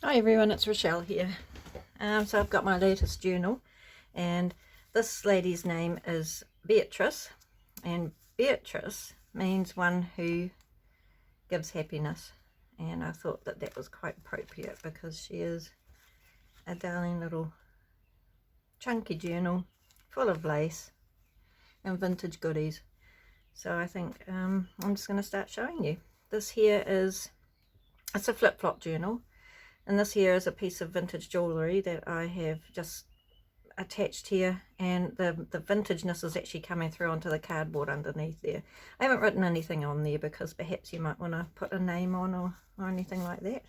Hi everyone, it's Rochelle here. So I've got my latest journal, and this lady's name is Beatrice, and Beatrice means one who gives happiness, and I thought that that was quite appropriate because she is a darling little chunky journal full of lace and vintage goodies. So I think I'm just going to start showing you. This here is, it's a flip-flop journal. And this here is a piece of vintage jewellery that I have just attached here, and the vintageness is actually coming through onto the cardboard underneath there. I haven't written anything on there because perhaps you might want to put a name on or anything like that.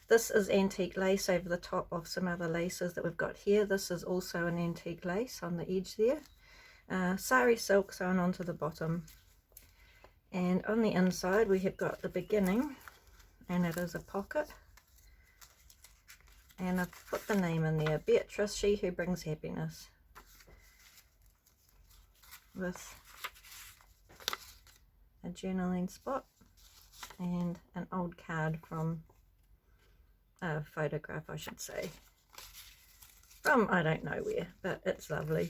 This is antique lace over the top of some other laces that we've got here. This is also an antique lace on the edge there. Sari silk sewn onto the bottom. And on the inside we have got the beginning, and it is a pocket. And I've put the name in there, Beatrice, she who brings happiness, with a journaling spot and an old card from a photograph, I should say, from I don't know where, but it's lovely.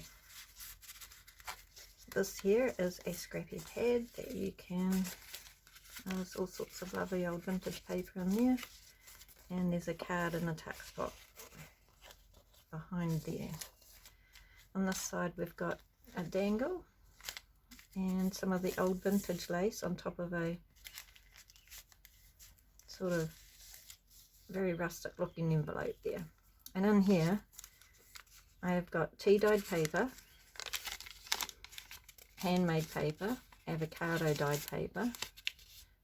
This here is a scrappy pad that you can, there's all sorts of lovely old vintage paper in there. And there's a card in the tuck spot behind there. On this side we've got a dangle and some of the old vintage lace on top of a sort of very rustic looking envelope there. And in here I have got tea dyed paper, handmade paper, avocado dyed paper,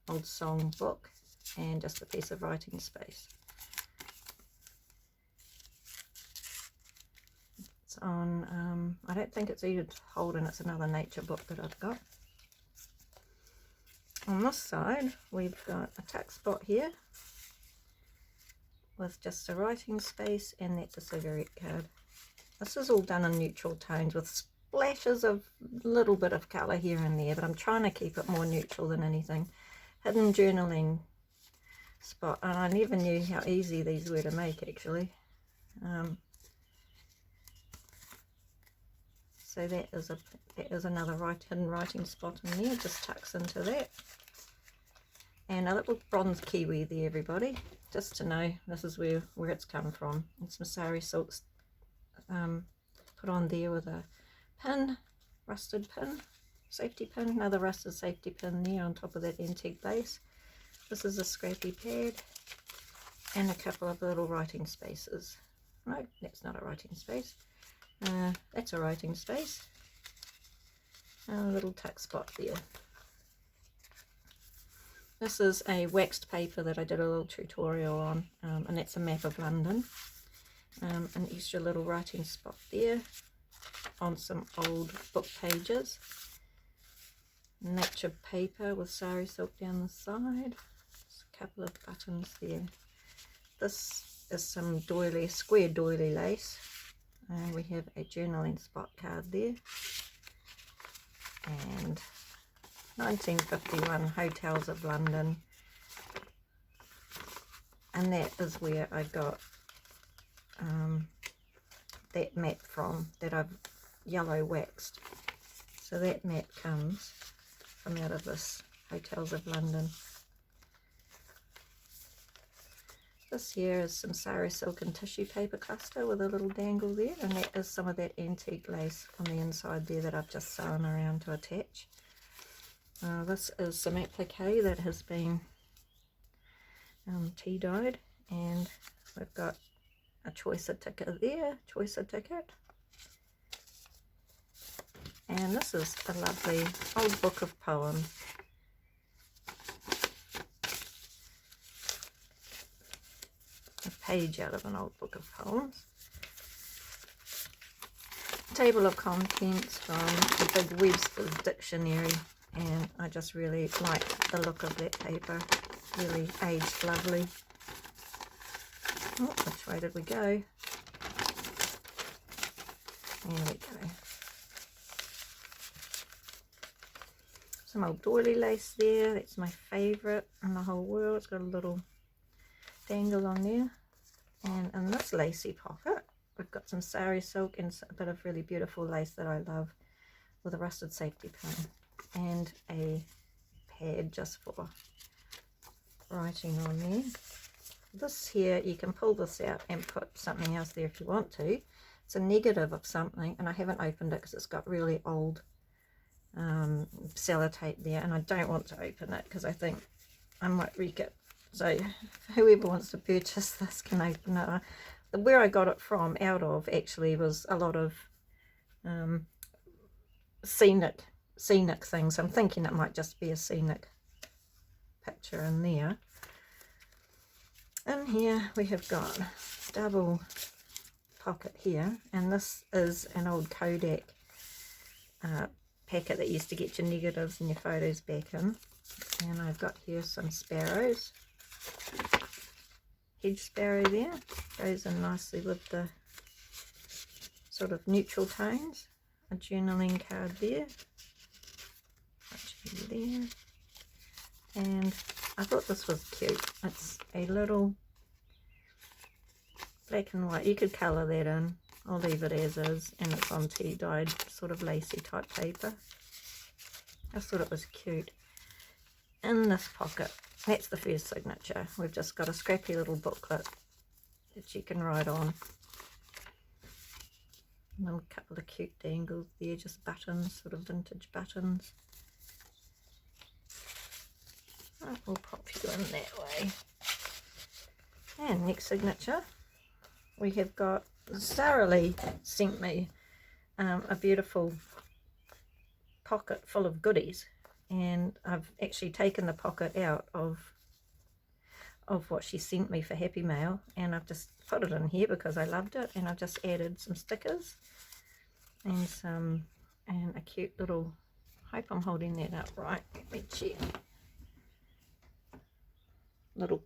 old song book, and just a piece of writing space. It's on, I don't think it's Edith Holden, it's another nature book that I've got. On this side we've got a tuck spot here with just a writing space, and that's a cigarette card. This is all done in neutral tones with splashes of little bit of colour here and there, but I'm trying to keep it more neutral than anything. Hidden journaling spot, and I never knew how easy these were to make actually. So that is another hidden writing spot in there, just tucks into that. And a little bronze kiwi there, everybody, just to know this is where it's come from. And some sari silks put on there with a pin, rusted pin, safety pin, another rusted safety pin there on top of that antique lace. This is a scrappy pad and a couple of little writing spaces. No, that's not a writing space. That's a writing space. And a little tuck spot there. This is a waxed paper that I did a little tutorial on, and that's a map of London. An extra little writing spot there on some old book pages. Nature paper with sari silk down the side. Couple of buttons there. This is some doily, square doily lace, and we have a journaling spot card there, and 1951 Hotels of London, and that is where I got that map from, that I've yellow waxed. So that map comes from out of this Hotels of London. This here is some sari silk and tissue paper cluster with a little dangle there, and that is some of that antique lace on the inside there that I've just sewn around to attach. This is some applique that has been tea dyed, and we've got a choicer ticket there, choicer ticket. And this is a lovely old book of poems. Page out of an old book of poems. Table of contents from the big Webster's dictionary, and I just really like the look of that paper. Really aged lovely. Oh, which way did we go? There we go. Some old doily lace there. That's my favourite in the whole world. It's got a little dangle on there. And in this lacy pocket, we've got some sari silk and a bit of really beautiful lace that I love, with a rusted safety pin and a pad just for writing on there. This here, you can pull this out and put something else there if you want to. It's a negative of something, and I haven't opened it because it's got really old sellotape there, and I don't want to open it because I think I might wreck it. So whoever wants to purchase this can open it. Where I got it from, out of, actually, was a lot of scenic things. I'm thinking it might just be a scenic picture in there. In here we have got double pocket here, and this is an old Kodak packet that used to get your negatives and your photos back in. And I've got here some sparrows, hedge sparrow there, goes in nicely with the sort of neutral tones. A journaling card there, there, and I thought this was cute. It's a little black and white, you could colour that in, I'll leave it as is, and it's on tea dyed sort of lacy type paper. I thought it was cute. In this pocket, that's the first signature. We've just got a scrappy little booklet that you can write on. And a couple of cute dangles there, just buttons, sort of vintage buttons. That will pop you in that way. And next signature, we have got, Sarah Lee sent me a beautiful pocket full of goodies, and I've actually taken the pocket out of what she sent me for Happy Mail, and I've just put it in here because I loved it, and I've just added some stickers and a cute little, hope I'm holding that up right, let me check,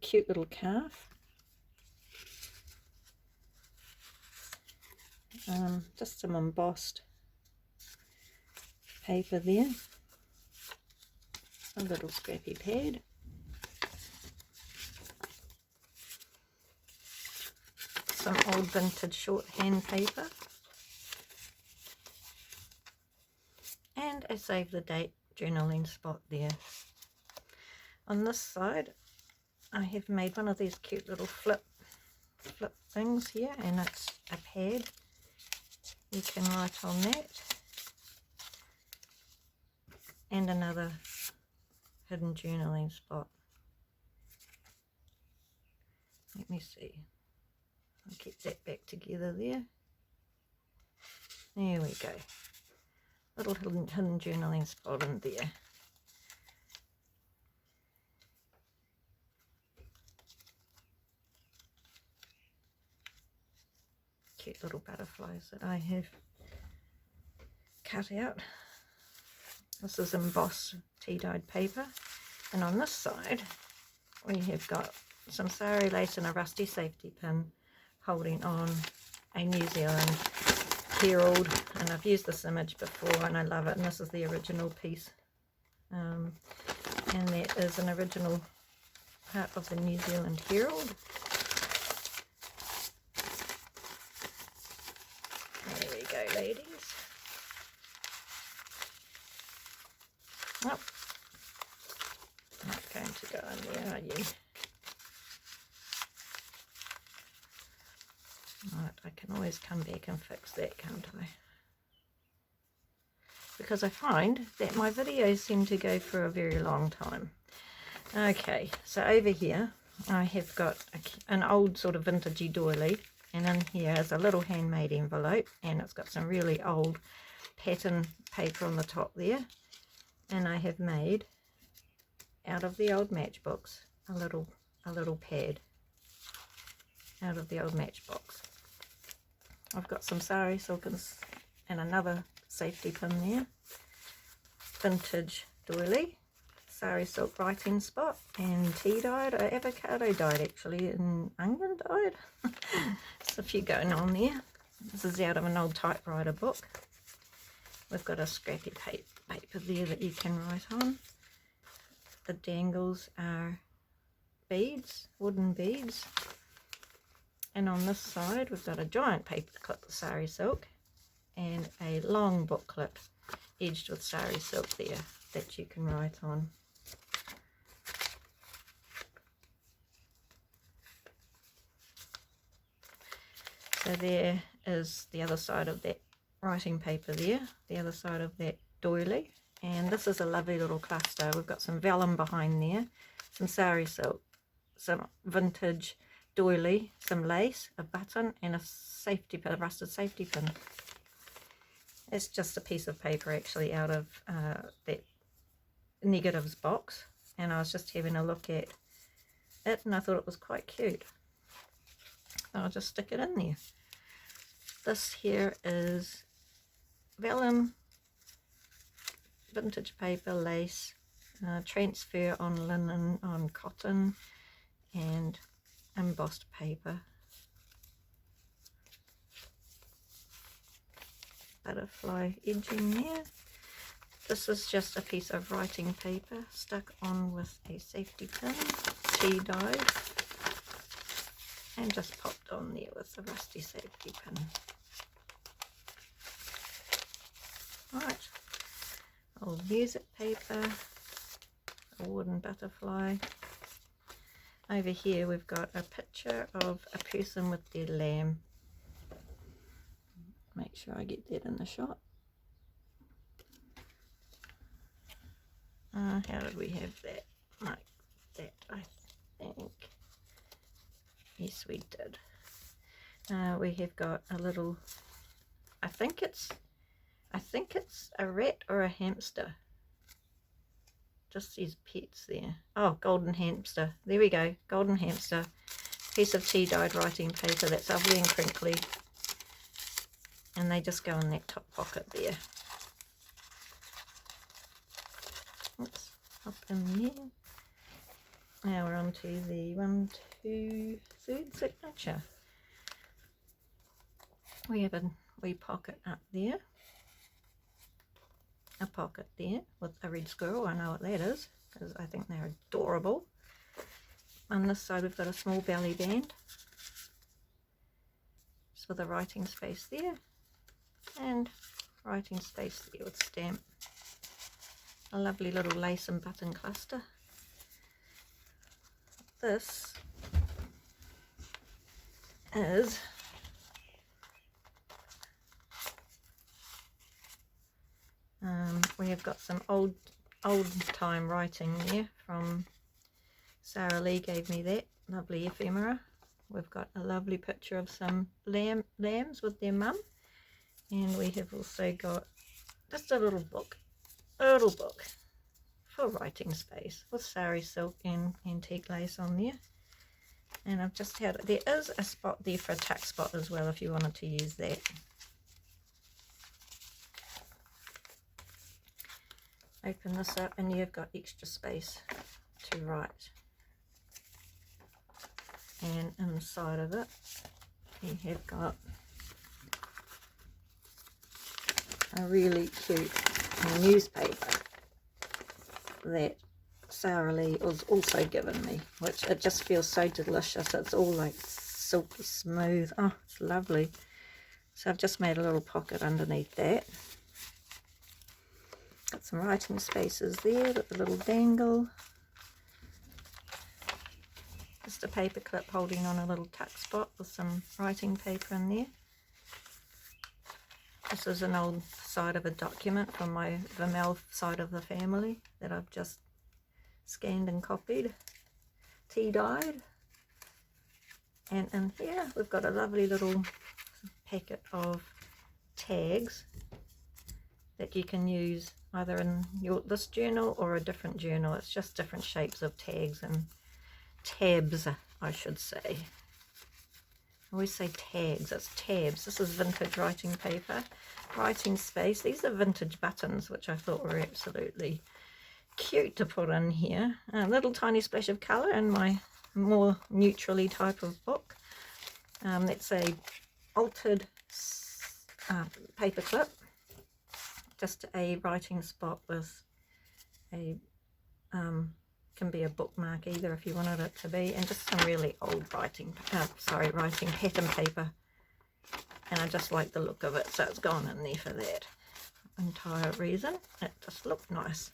cute little calf. Just some embossed paper there, a little scrappy pad, some old vintage shorthand paper, and a save the date journaling spot there. On this side I have made one of these cute little flip things here, and it's a pad. You can write on that, and another hidden journaling spot. Let me see, I'll get that back together there. There we go, little hidden journaling spot in there. Cute little butterflies that I have cut out. This is embossed tea dyed paper, and on this side we have got some sari lace and a rusty safety pin holding on a New Zealand Herald, and I've used this image before and I love it, and this is the original piece, and that is an original part of the New Zealand Herald. Ladies. Oh, not going to go in there, are you? Right, I can always come back and fix that, can't I? Because I find that my videos seem to go for a very long time. Okay, so over here I have got an old sort of vintagey doily. And in here is a little handmade envelope, and it's got some really old pattern paper on the top there. And I have made, out of the old matchbooks, a little pad out of the old matchbox. I've got some sari silk and another safety pin there. Vintage doily, sari silk writing spot, and tea dyed, or avocado dyed actually, and onion dyed. There's a few going on there. This is out of an old typewriter book. We've got a scrappy paper there that you can write on. The dangles are beads, wooden beads. And on this side we've got a giant paper clip with sari silk and a long booklet edged with sari silk there that you can write on. So there is the other side of that writing paper there, the other side of that doily. And this is a lovely little cluster. We've got some vellum behind there, some sari silk, some vintage doily, some lace, a button, and a safety pin, a rusted safety pin. It's just a piece of paper actually out of that negatives box, and I was just having a look at it and I thought it was quite cute. I'll just stick it in there. This here is vellum, vintage paper, lace, transfer on linen, on cotton, and embossed paper. Butterfly edging there. This is just a piece of writing paper stuck on with a safety pin, tea dyed, and just popped on there with a rusty safety pin. Right, old music paper, a wooden butterfly. Over here we've got a picture of a person with their lamb. Make sure I get that in the shot. How did we have that? Like that, I think. Yes, we did. We have got a little, I think it's a rat or a hamster. Just these pets there. Oh, golden hamster. There we go, golden hamster. Piece of tea dyed writing paper that's lovely and crinkly. And they just go in that top pocket there. Oops, up in there. Now we're on to the 1, 2, 3rd signature. We have a wee pocket up there. A pocket there with a red squirrel. I know what that is because I think they're adorable. On this side we've got a small belly band. Just with a writing space there. And writing space there with stamp. A lovely little lace and button cluster. This is we have got some old time writing there from Sarah Lee, gave me that lovely ephemera. We've got a lovely picture of some lambs with their mum. And we have also got just a little book for writing space with sari silk and antique lace on there. And I've just had, there is a spot there for a tuck spot as well if you wanted to use that. Open this up and you've got extra space to write. And inside of it you have got a really cute newspaper that Sarah Lee was also given me, which it just feels so delicious. It's all like silky smooth. Oh, it's lovely. So I've just made a little pocket underneath that. Got some writing spaces there with a little dangle. Just a paper clip holding on a little tuck spot with some writing paper in there. This is an old side of a document from my Vermel side of the family that I've just scanned and copied, tea dyed. And in here we've got a lovely little packet of tags that you can use either in this journal or a different journal. It's just different shapes of tags and tabs, I should say. I always say tags, it's tabs. This is vintage writing paper, writing space. These are vintage buttons, which I thought were absolutely cute to put in here. A little tiny splash of colour in my more neutrally type of book. That's a altered paper clip, just a writing spot with a can be a bookmark either if you wanted it to be, and just some really old writing pattern paper, and I just like the look of it, so it's gone in there for that entire reason. It just looked nice,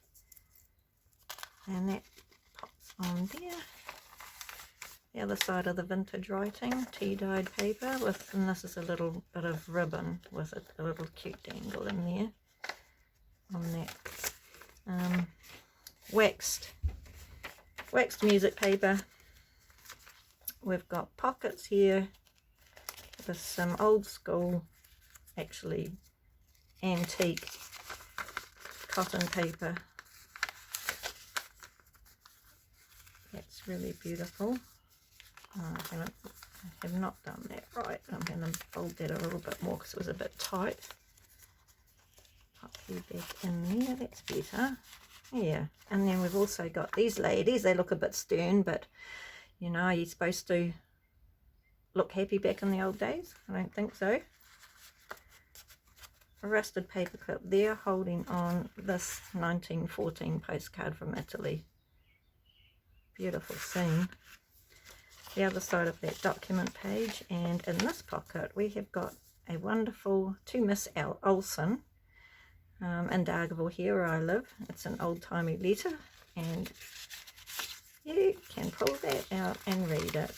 and that pops on there. The other side of the vintage writing, tea-dyed paper with, and this is a little bit of ribbon with a little cute dangle in there on that. Waxed music paper. We've got pockets here with some old school, actually antique cotton paper. That's really beautiful. I have not done that right. I'm going to fold that a little bit more because it was a bit tight. Pop you back in there, that's better. Yeah, and then we've also got these ladies. They look a bit stern, but you know, are you supposed to look happy back in the old days? I don't think so. A rusted paperclip there holding on this 1914 postcard from Italy. Beautiful scene. The other side of that document page, and in this pocket we have got a wonderful to Miss Olsen in Dargaville here where I live. It's an old-timey letter, and you can pull that out and read it.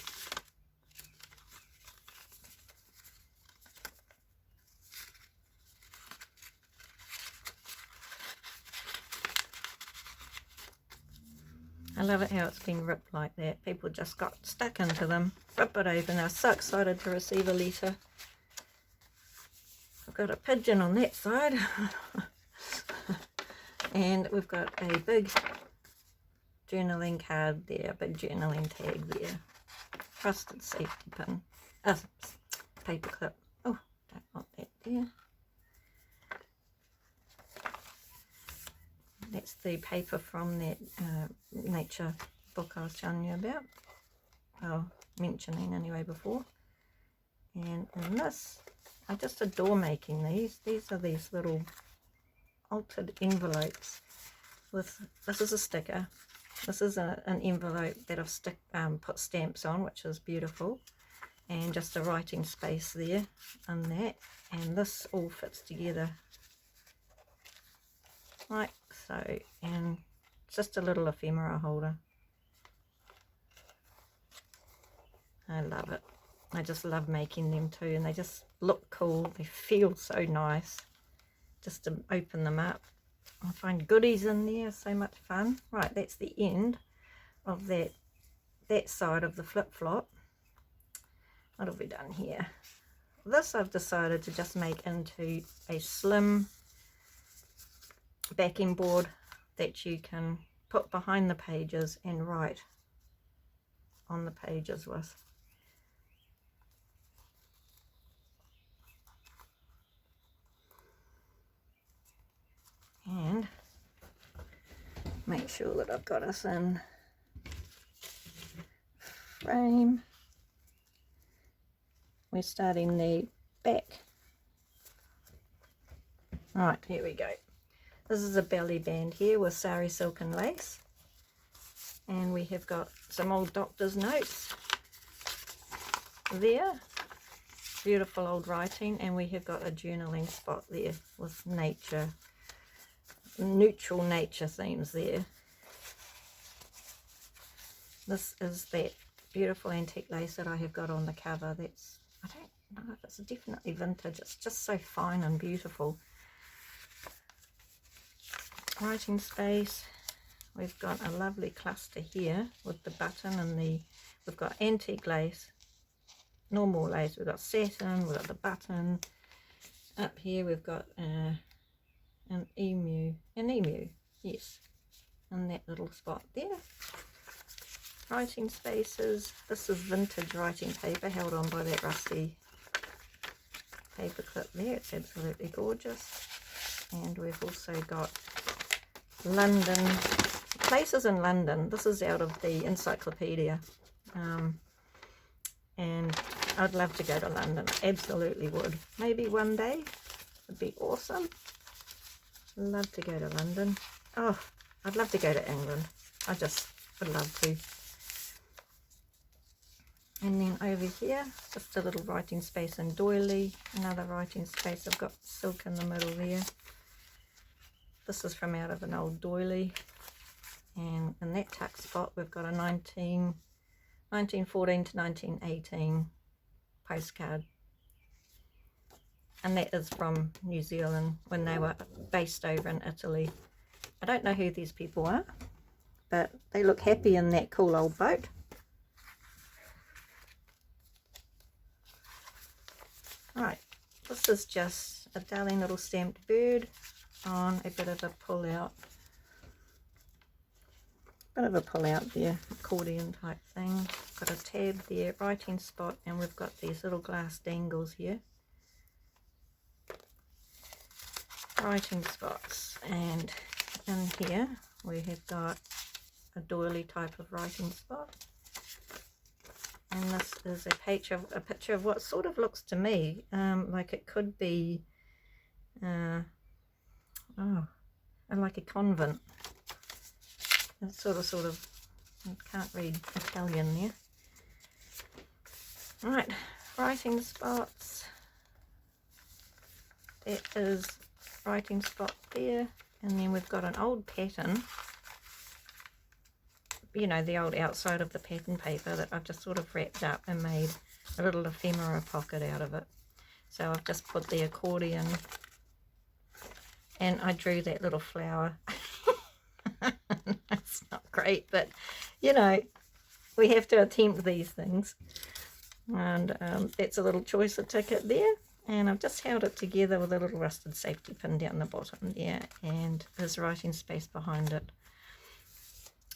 I love it how it's been ripped like that. People just got stuck into them. Rip it open. They're so excited to receive a letter. I've got a pigeon on that side. And we've got a big journaling card there, big journaling tag there. Rusted safety pin. Paper clip. Oh, don't want that there. That's the paper from that nature book I was telling you about. Well, mentioning anyway before. And in this, I just adore making these. These are these little altered envelopes with, this is a sticker. This is an envelope that I've put stamps on, which is beautiful. And just a writing space there and that. And this all fits together like so, and just a little ephemera holder. I love it. I just love making them too, and they just look cool. They feel so nice just to open them up. I find goodies in there, so much fun. Right, that's the end of that side of the flip-flop. What have we done here? This I've decided to just make into a slim backing board that you can put behind the pages and write on the pages with. And make sure that I've got us in frame. We're starting the back. Right, here we go. This is a belly band here with sari silk and lace, and we have got some old doctor's notes there, beautiful old writing, and we have got a journaling spot there with nature, neutral nature themes there. This is that beautiful antique lace that I have got on the cover. That's, I don't know if it's definitely vintage, it's just so fine and beautiful. Writing space, we've got a lovely cluster here with the button and we've got antique lace, normal lace, we've got satin, we've got the button. Up here we've got an emu, yes, and that little spot there. Writing spaces, this is vintage writing paper held on by that rusty paper clip there, it's absolutely gorgeous. And we've also got London, places in London. This is out of the encyclopedia, and I'd love to go to London, I absolutely would. Maybe one day, would be awesome. Love to go to London. Oh, I'd love to go to England. I just would love to. And then over here, just a little writing space in doily, another writing space. I've got silk in the middle there. This is from out of an old doily. And in that tuck spot, we've got a 1914 to 1918 postcard. And that is from New Zealand when they were based over in Italy. I don't know who these people are, but they look happy in that cool old boat. Right, this is just a darling little stamped bird on a bit of a pull out. Bit of a pull out there, accordion type thing. Got a tab there, writing spot, and we've got these little glass dangles here. Writing spots, and in here we have got a doily type of writing spot. And this is a picture of what sort of looks to me like it could be like a convent. It's sort of, I can't read Italian there. Right, writing spots. That is writing spot there, and then we've got an old pattern. You know, the old outside of the pattern paper that I've just sort of wrapped up and made a little ephemera pocket out of it. So I've just put the accordion, and I drew that little flower. It's not great, but you know, we have to attempt these things. And that's a little choicer ticket there, and I've just held it together with a little rusted safety pin down the bottom there, and there's writing space behind it.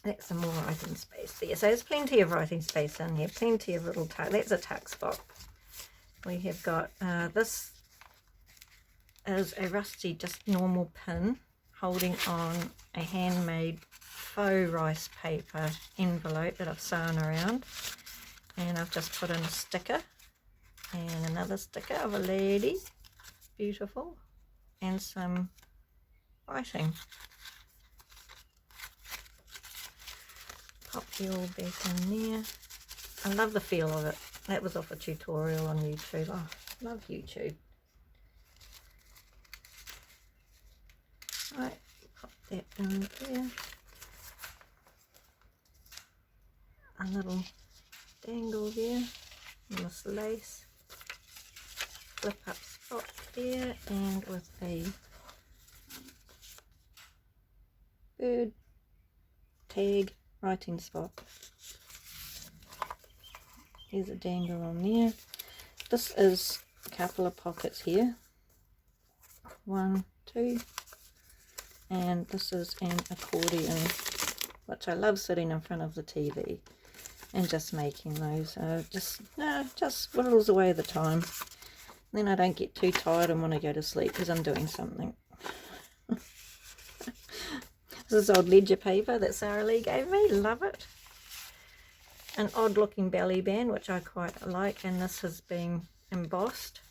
That's some more writing space there. So there's plenty of writing space in here, plenty of little tuck. That's a tuck spot. We have got this is a rusty, just normal pin holding on a handmade faux rice paper envelope that I've sewn around. And I've just put in a sticker and another sticker of a lady, beautiful, and some writing. Pop you all back in there. I love the feel of it. That was off a tutorial on YouTube. Oh, love YouTube. Right, pop that in there. A little dangle there, and this lace. Flip up spot there, and with a bird tag writing spot. Here's a dangle on there. This is a couple of pockets here. 1, 2, and this is an accordion, which I love sitting in front of the TV and just making those. Just whittles away the time. Then I don't get too tired and want to go to sleep because I'm doing something. This is old ledger paper that Sarah Lee gave me. Love it. An odd looking belly band, which I quite like, and this has been embossed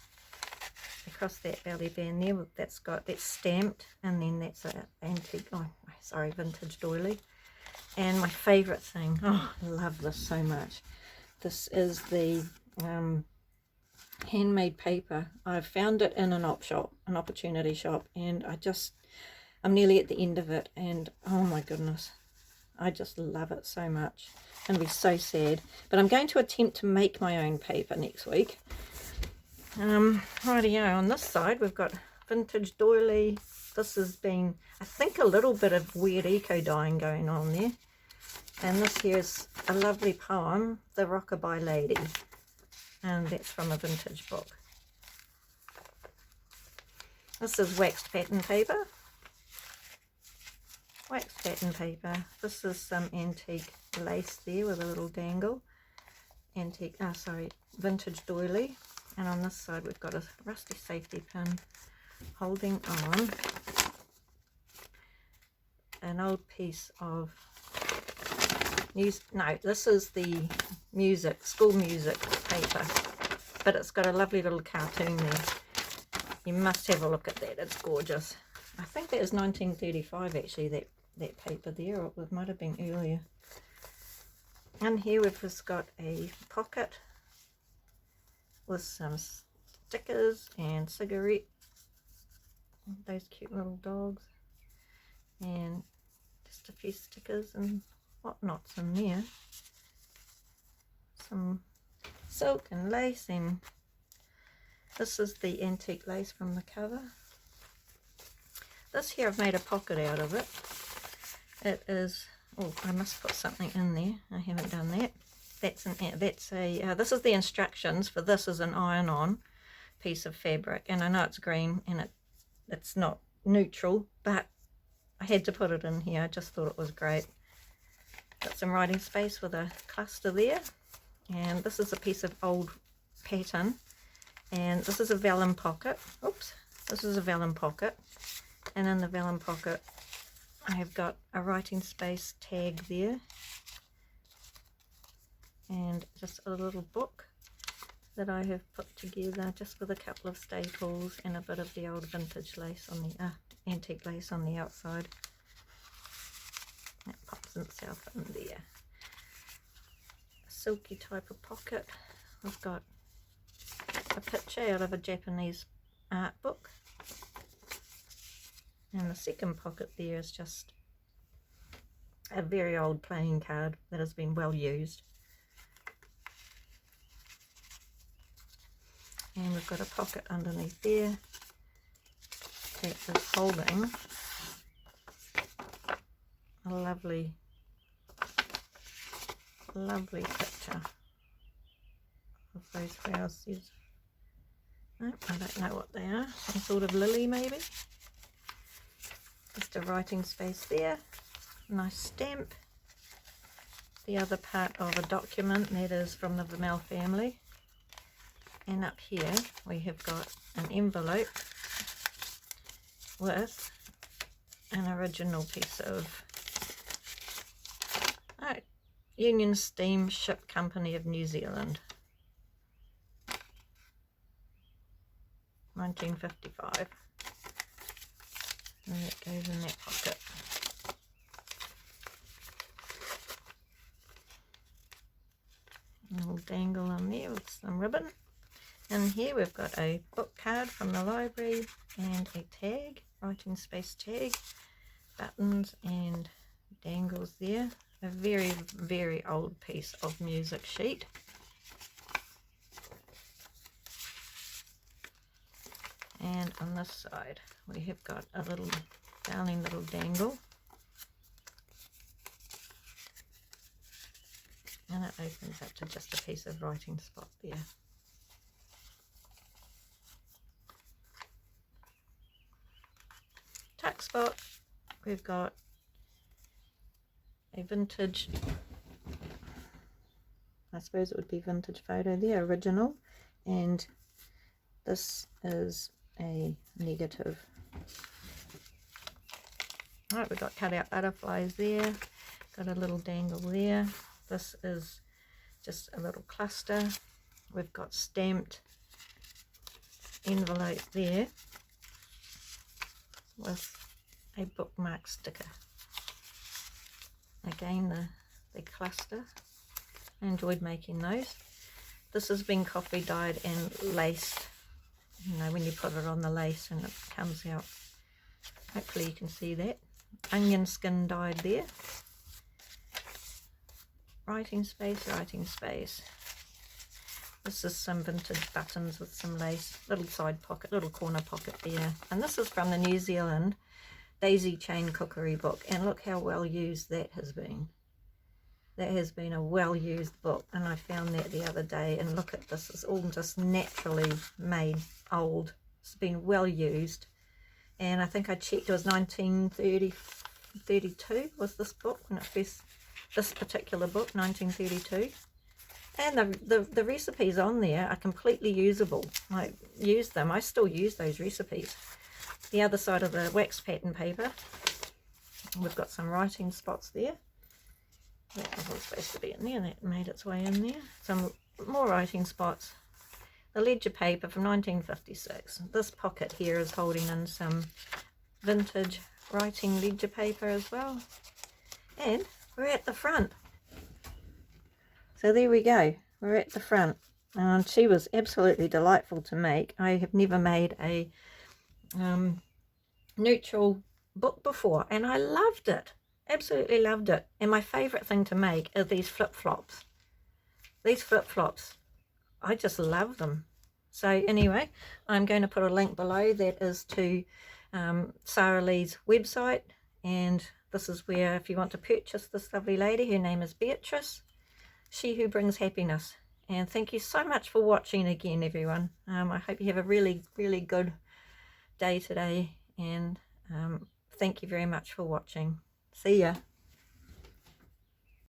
across that belly band there. That's stamped, and then that's an antique, vintage doily. And my favourite thing, oh, I love this so much. This is the handmade paper. I found it in an opportunity shop, and I'm nearly at the end of it, and oh my goodness, I just love it so much. It'll be so sad, but I'm going to attempt to make my own paper next week. Rightio, on this side we've got vintage doily. This has been, I think, a little bit of weird eco dyeing going on there. And this here's a lovely poem, The Rockabye Lady, and that's from a vintage book. This is waxed pattern paper. Waxed pattern paper. This is some antique lace there with a little dangle. Vintage doily. And on this side we've got a rusty safety pin holding on an old piece of this is the school music paper, but it's got a lovely little cartoon there. You must have a look at that, it's gorgeous. I think that was 1935 actually, that paper there, or it might have been earlier. And here we've just got a pocket with some stickers and cigarette, those cute little dogs, and just a few stickers and whatnots in there. Some silk and lace, and this is the antique lace from the cover. This here I've made a pocket out of it. It is, oh, I must put something in there. I haven't done that. This is the instructions for this. Is an iron-on piece of fabric, and I know it's green and it's not neutral, but I had to put it in here. I just thought it was great. Got some writing space with a cluster there, and this is a piece of old pattern, and this is a vellum pocket. Oops, this is a vellum pocket, and in the vellum pocket I have got a writing space tag there, and just a little book that I have put together just with a couple of staples and a bit of the old vintage lace on the antique lace on the outside. That pops itself in there. A silky type of pocket. We've got a picture out of a Japanese art book, and the second pocket there is just a very old playing card that has been well used. And we've got a pocket underneath there that is holding a lovely picture of those flowers. No, I don't know what they are. Some sort of lily maybe. Just a writing space there. Nice stamp. The other part of a document that is from the Vermel family. And up here we have got an envelope with an original piece of Union Steamship Company of New Zealand, 1955. And that goes in that pocket. A little dangle on there with some ribbon. And here we've got a book card from the library and a tag, writing space tag, buttons and dangles there. A very, very old piece of music sheet. And on this side we have got a little darling little dangle. And it opens up to just a piece of writing spot there. Tuck spot, we've got a vintage, I suppose it would be vintage photo there, original, and this is a negative. Alright, we've got cut out butterflies there, got a little dangle there. This is just a little cluster. We've got stamped envelope there with a bookmark sticker. Again, the cluster. I enjoyed making those. This has been coffee dyed and laced. You know, when you put it on the lace and it comes out. Hopefully you can see that. Onion skin dyed there. Writing space, writing space. This is some vintage buttons with some lace, little side pocket, little corner pocket there. And this is from the New Zealand Daisy Chain Cookery book. And look how well used that has been. That has been a well used book. And I found that the other day. And look at this, it's all just naturally made old. It's been well used. And I think I checked, it was 1932 was this book when it first, this particular book, 1932. And the recipes on there are completely usable. I use them. I still use those recipes. The other side of the wax pattern paper, we've got some writing spots there. That was all supposed to be in there. That made its way in there. Some more writing spots. The ledger paper from 1956. This pocket here is holding in some vintage writing ledger paper as well. And we're at the front. So there we go, we're at the front. And she was absolutely delightful to make. I have never made a neutral book before, and I loved it, absolutely loved it. And my favorite thing to make are these flip-flops. These flip-flops, I just love them. So anyway, I'm going to put a link below that is to Sarah Lee's website, and this is where, if you want to purchase this lovely lady, her name is Beatrice, she who brings happiness. And thank you so much for watching again, everyone. I hope you have a really, really good day today, and thank you very much for watching. See ya.